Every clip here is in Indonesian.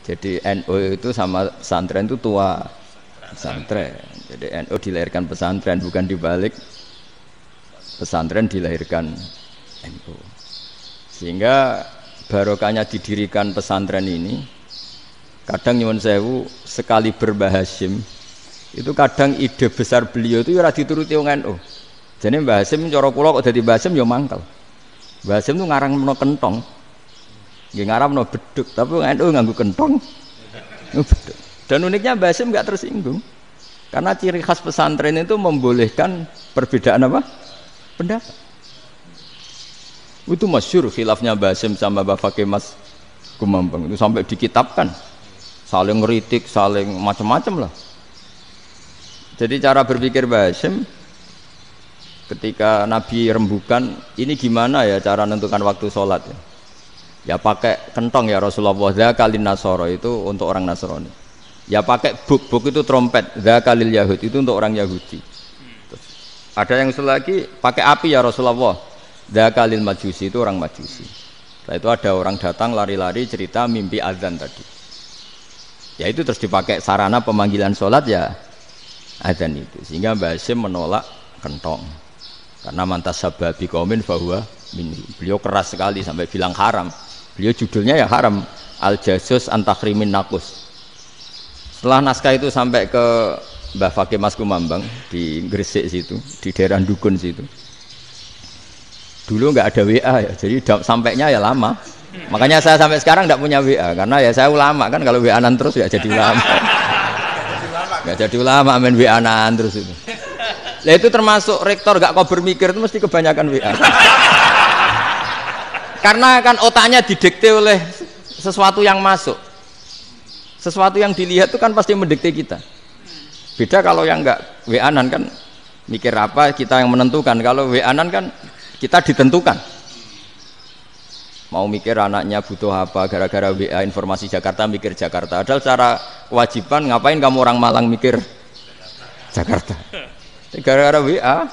Jadi NU itu sama pesantren itu tua pesantren. Jadi NU dilahirkan pesantren, bukan dibalik pesantren dilahirkan NU. Sehingga barokahnya didirikan pesantren ini, kadang nyuwun sewu sekali berbah Hasyim itu kadang ide besar beliau itu ora dituruti wong NU. Jadi Mbah Hasyim cara kula kok dadi Mbah Hasyim ya mangkel. Mbah Hasyim itu ngarangno kentong. Nggih ngaramno beduk, tapi NU nganggo kentong. Beduk. Dan uniknya Mbah Hasyim enggak tersinggung. Karena ciri khas pesantren itu membolehkan perbedaan apa? Pendapat. Itu masyhur khilafnya Mbah Hasyim sama Mbah Fakih Mas Kumambang itu sampai dikitabkan. Saling ngeritik, saling macam-macam lah. Jadi cara berpikir Mbah Hasyim ketika Nabi rembukan, ini gimana ya cara menentukan waktu sholat ya? Ya pakai kentong ya Rasulullah, dzakalin nasara itu untuk orang Nasrani. Ya pakai buk itu trompet, dzakalil Yahud itu untuk orang Yahudi. Terus, ada yang usul lagi pakai api ya Rasulullah, dzakalil Majusi itu orang Majusi. Setelah itu ada orang datang lari-lari cerita mimpi azan tadi. Ya itu terus dipakai sarana pemanggilan sholat ya azan itu. Sehingga Mbah Hasyim menolak kentong. Karena mantas sababi qaumin fahuwa minni. Beliau keras sekali sampai bilang haram. Beliau judulnya ya haram, Al-Jasus Antakhrimin Nakus. Setelah naskah itu sampai ke Mbah Fakih Mas Kumambang di Gresik situ, di daerah Dukun situ. Dulu nggak ada WA ya, jadi sampainya ya lama. Makanya saya sampai sekarang nggak punya WA karena ya saya ulama kan, kalau WA-an terus ya jadi ulama. Nggak jadi ulama main WA-an terus itu. Lah itu termasuk rektor gak kau bermikir itu mesti kebanyakan WA. Karena kan otaknya didikte oleh sesuatu yang masuk. Sesuatu yang dilihat itu kan pasti mendikte kita. Beda kalau yang enggak WA-an kan mikir apa kita yang menentukan. Kalau WA-an kan kita ditentukan. Mau mikir anaknya butuh apa gara-gara WA informasi Jakarta mikir Jakarta. Padahal secara kewajiban ngapain kamu orang Malang mikir Jakarta? Gara-gara WA,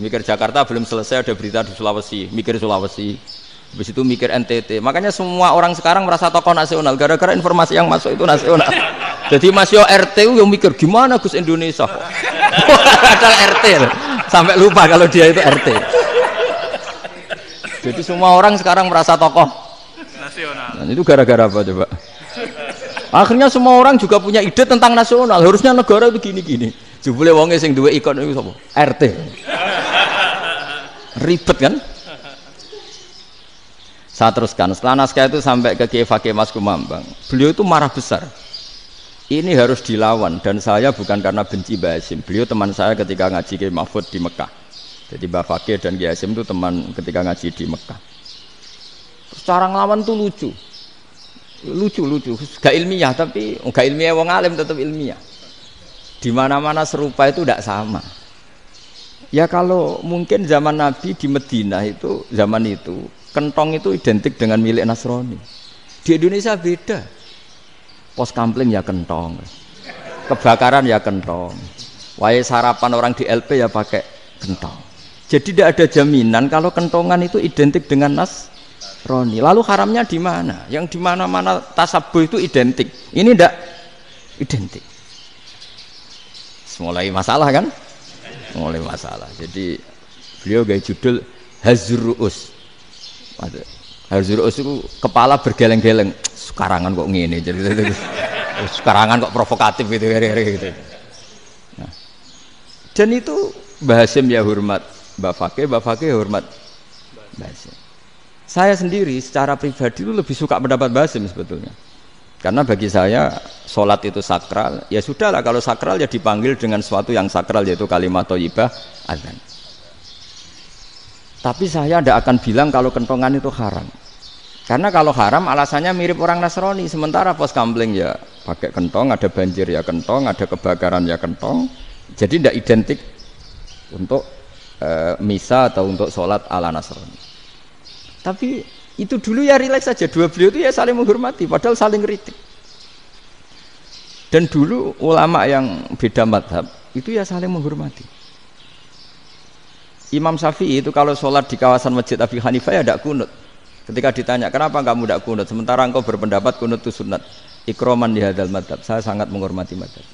mikir Jakarta belum selesai ada berita di Sulawesi, mikir Sulawesi, habis itu mikir NTT. Makanya semua orang sekarang merasa tokoh nasional gara-gara informasi yang masuk itu nasional. Jadi Mas Yo RT yang mikir gimana Gus Indonesia, ada RT sampai lupa kalau dia itu RT. Jadi semua orang sekarang merasa tokoh nasional. Dan itu gara-gara apa coba? Akhirnya semua orang juga punya ide tentang nasional. Harusnya negara itu gini-gini. Jebule wonge sing duwe ikon itu sapa? RT. Ribet kan? Saya teruskan. Setelah naskah itu sampai ke Kiai Fakih Mas Kumambang. Beliau itu marah besar. Ini harus dilawan dan saya bukan karena benci Mbah Hasyim. Beliau teman saya ketika ngaji Kiai Mahfud di Mekah. Jadi Mbah Fakih dan Kiai Hasyim itu teman ketika ngaji di Mekah. Terus cara ngelawan tuh lucu. Lucu. Gak ilmiah tapi gak ilmiah wong alim tetap ilmiah. Di mana-mana serupa itu tidak sama. Ya kalau mungkin zaman Nabi di Madinah itu zaman itu kentong itu identik dengan milik Nasrani. Di Indonesia beda. Pos kampling ya kentong, kebakaran ya kentong, wae sarapan orang di LP ya pakai kentong. Jadi tidak ada jaminan kalau kentongan itu identik dengan Nasrani. Lalu haramnya di mana? Yang di mana-mana tasabuh itu identik. Ini tidak identik. Mulai masalah kan? Mulai masalah. Jadi beliau gaya judul Hazruus. Hazruus itu kepala bergeleng-geleng. Sekarangan kok ngene jadi sekarangan kok provokatif gitu gitu. Nah. Dan itu Mbah Hasyim ya hormat Mbah Fakih hormat Mbah Hasyim. Saya sendiri secara pribadi itu lebih suka pendapat Mbah Hasyim sebetulnya. Karena bagi saya sholat itu sakral, ya sudahlah kalau sakral ya dipanggil dengan sesuatu yang sakral yaitu kalimat thayyibah azan. Tapi saya tidak akan bilang kalau kentongan itu haram. Karena kalau haram alasannya mirip orang Nasrani, sementara pos kampling ya pakai kentong, ada banjir ya kentong, ada kebakaran ya kentong. Jadi tidak identik untuk misa atau untuk sholat ala Nasrani. Tapi itu dulu ya rileks saja, dua beliau itu ya saling menghormati padahal saling kritik. Dan dulu ulama yang beda madhab itu ya saling menghormati. Imam Syafi'i itu kalau sholat di kawasan Masjid Abi Hanifah ya tidak kunut. Ketika ditanya, kenapa kamu tidak kunut? Sementara engkau berpendapat kunut itu sunat. Ikroman di hadal madhab. Saya sangat menghormati madhab.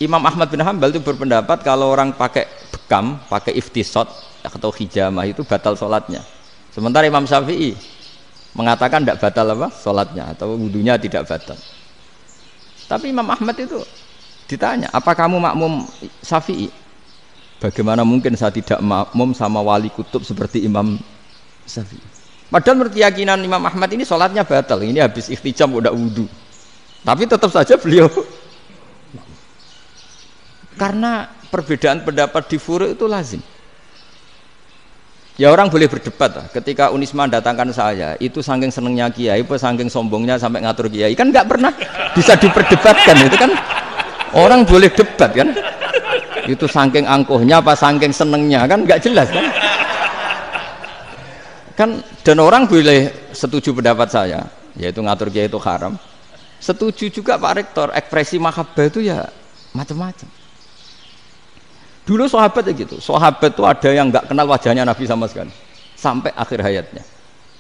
Imam Ahmad bin Hanbal itu berpendapat kalau orang pakai bekam, pakai iftisot atau hijamah itu batal sholatnya. Sementara Imam Syafi'i mengatakan tidak batal apa? Sholatnya atau wudunya tidak batal. Tapi Imam Ahmad itu ditanya, apa kamu makmum Syafi'i? Bagaimana mungkin saya tidak makmum sama wali kutub seperti Imam Syafi'i? Padahal menurut keyakinan Imam Ahmad ini sholatnya batal. Ini habis ikhtijam udah wudu. Tapi tetap saja beliau karena perbedaan pendapat di furu' itu lazim. Ya orang boleh berdebat lah. Ketika Unisma datangkan saya, itu saking senengnya kiai, apa saking sombongnya sampai ngatur kiai, kan nggak pernah bisa diperdebatkan. Itu kan orang boleh debat kan? Itu saking angkuhnya apa saking senengnya kan nggak jelas kan? Kan dan orang boleh setuju pendapat saya, yaitu ngatur kiai itu haram. Setuju juga Pak Rektor, ekspresi mahabbah itu ya macam-macam. Dulu sahabat ya gitu, sahabat itu ada yang nggak kenal wajahnya Nabi sama sekali sampai akhir hayatnya.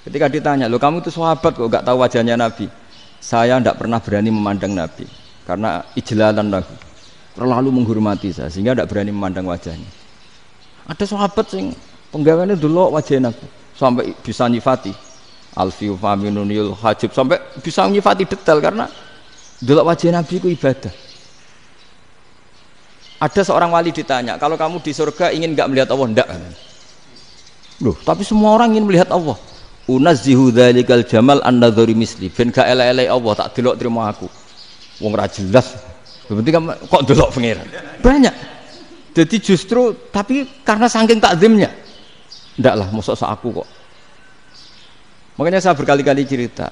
Ketika ditanya, lo kamu itu sahabat kok nggak tahu wajahnya Nabi? Saya tidak pernah berani memandang Nabi karena ijlalan Nabi, terlalu menghormati saya sehingga tidak berani memandang wajahnya. Ada sahabat yang penggawaannya dulu wajah Nabi sampai bisa nyifati alfiu faminunil hajib, sampai bisa nyifati detail karena dulu wajah Nabi itu ibadah. Ada seorang wali ditanya, kalau kamu di surga ingin nggak melihat Allah? Enggak. Loh, tapi semua orang ingin melihat Allah. Unazzihu dzalikal jamal an-nadhari misli. Ben gak elek-elek Allah tak delok terima aku. Wong ra jelas. Berarti kok delok pangeran. Banyak. Jadi justru tapi karena saking takzimnya. Enggak lah, mosok sak aku kok. Makanya saya berkali-kali cerita.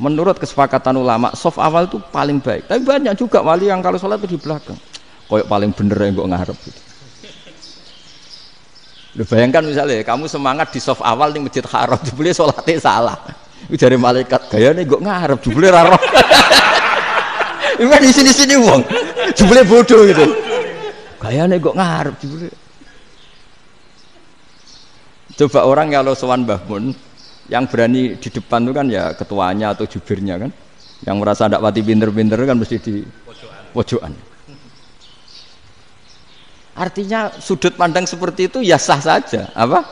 Menurut kesepakatan ulama, soft awal itu paling baik. Tapi banyak juga wali yang kalau sholat itu di belakang. Koyok paling bener yang kok ngarep gitu. Lu bayangkan misalnya kamu semangat di soft awal di masjid haram, jebule sholatnya salah. Itu dari malaikat gayane kok ngarep, jebule ra roh. Iku di sini-sini wong. Jebule bodoh gitu. Gayane kok ngarep jebule. Coba orang kalau sowan Mbah Mun yang berani di depan itu kan ya ketuanya atau jubirnya kan. Yang merasa ndak pati pinter-pinter kan mesti di pojokan. Artinya sudut pandang seperti itu ya sah saja, apa?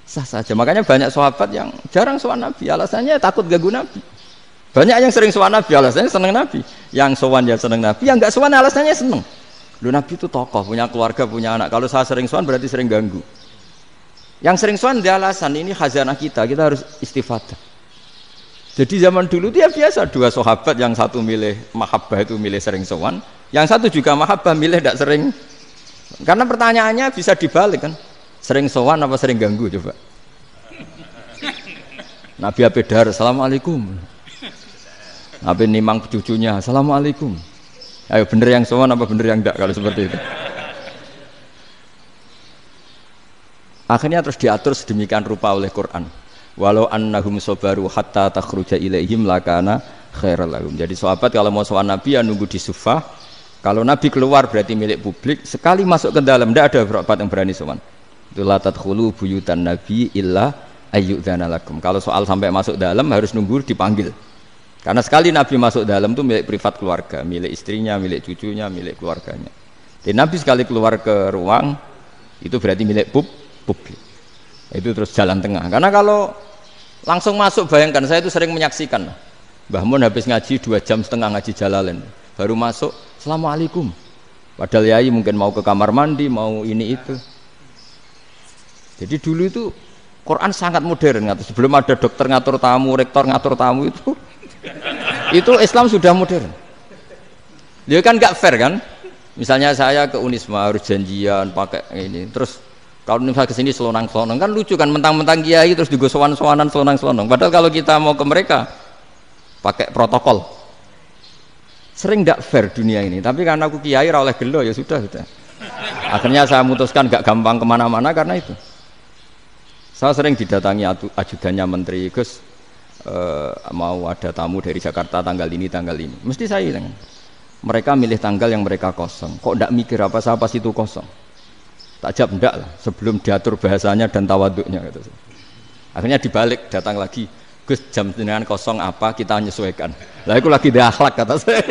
Sah saja. Makanya banyak sahabat yang jarang sowan Nabi, alasannya takut ganggu Nabi. Banyak yang sering sowan Nabi, alasannya seneng Nabi. Yang sowan ya seneng Nabi, yang enggak sowan alasannya seneng. Lu Nabi itu tokoh, punya keluarga, punya anak. Kalau saya sering sowan berarti sering ganggu. Yang sering sowan dia alasan ini khazanah kita harus istifadah. Jadi zaman dulu dia biasa dua sahabat, yang satu milih mahabbah itu milih sering sowan, yang satu juga mahabbah milih tidak sering. Karena pertanyaannya bisa dibalik kan, sering sowan apa sering ganggu coba. Nabi Abedar, assalamualaikum. Nabi nimang cucunya, assalamualaikum. Ayo bener yang sowan apa bener yang enggak kalau seperti itu. Akhirnya terus diatur sedemikian rupa oleh Quran. Walau annahum sabaru hatta takhruja ilaihim lakana khairal lahum. Jadi sahabat kalau mau sowan Nabi ya nunggu di sufah. Kalau Nabi keluar berarti milik publik. Sekali masuk ke dalam tidak ada sahabat yang berani sowan. Itu la tadkhulu buyutan Nabi illa ayyudzana lakum. Kalau soal sampai masuk dalam harus nunggu dipanggil. Karena sekali Nabi masuk dalam itu milik privat keluarga, milik istrinya, milik cucunya, milik keluarganya. Dan Nabi sekali keluar ke ruang itu berarti milik publik. Itu terus jalan tengah. Karena kalau langsung masuk, bayangkan saya itu sering menyaksikan. Mbah Mun habis ngaji 2,5 jam ngaji Jalalain, baru masuk, assalamualaikum. Padahal yai mungkin mau ke kamar mandi, mau ini itu. Jadi dulu itu Quran sangat modern. Sebelum ada dokter ngatur tamu, rektor ngatur tamu itu Islam sudah modern. Dia kan gak fair kan? Misalnya saya ke Unisma harus janjian pakai ini, terus kalau misalnya ke sini selonang-selonang kan lucu kan, mentang-mentang kiai terus digosowan-sowanan selonang-selonang. Padahal kalau kita mau ke mereka pakai protokol. Sering tidak fair dunia ini. Tapi karena aku kiai ra oleh gelo ya sudah. Akhirnya saya memutuskan gak gampang kemana-mana karena itu. Saya sering didatangi ajudannya menteri, Gus mau ada tamu dari Jakarta tanggal ini. Mesti saya bilang, mereka milih tanggal yang mereka kosong. Kok tidak mikir apa saya pas itu kosong? Tak jawab enggak lah, sebelum diatur bahasanya dan tawaduknya gitu. Akhirnya dibalik, datang lagi, Gus jam jenengan kosong apa kita menyesuaikan. Lah itu lagi dah akhlak kata saya.